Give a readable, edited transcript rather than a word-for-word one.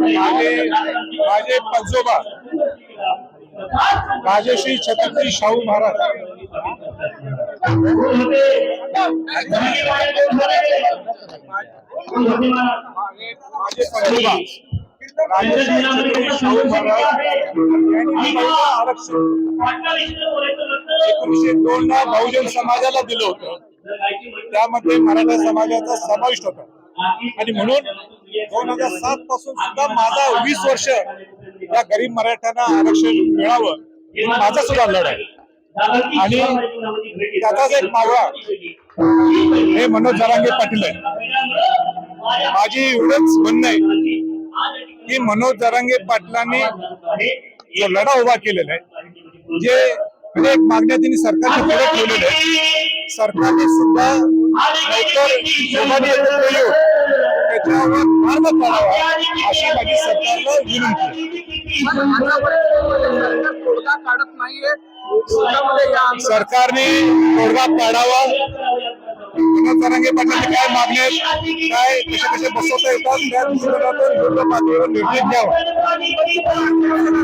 माझे पंजोबा राजश्री छत्रपती शाहू महाराज माझे पंजोबा राजश्री छत्रपती शाहू महाराज यांनी आरक्षण 1902 ला बहुजन समाजाला दिलं होतं. त्यामध्ये मराठा समाजाचा समावेश होता आणि म्हणून 2007 पासून सुद्धा माझा 20 वर्ष या गरीब मराठ्यांना आरक्षण मिळावं माझा सुद्धा लढा आहे. आणि त्याचाच एक मागवा हे मनोज जरांगे पाटील आहे. माझी एवढंच म्हणणं आहे की मनोज जरांगे पाटलांनी जो लढा उभा केलेला आहे, जे अनेक मागण्या त्यांनी सरकारच्या पुढे ठेवलेल्या आहेत, सरकारने सुद्धा लवकर दोघांनी एकत्र येऊन त्याच्यावर मार्ग काढावा अशी माझी सरकारला विनंती. सरकारने तोडगा काढावा. मनोज जरांगे पाटलांचे काय मागणी आहेत, काय कसे कसे बसवता येतात त्या दृष्टिकोनातून योग्य पातळीवर निर्णय घ्यावा.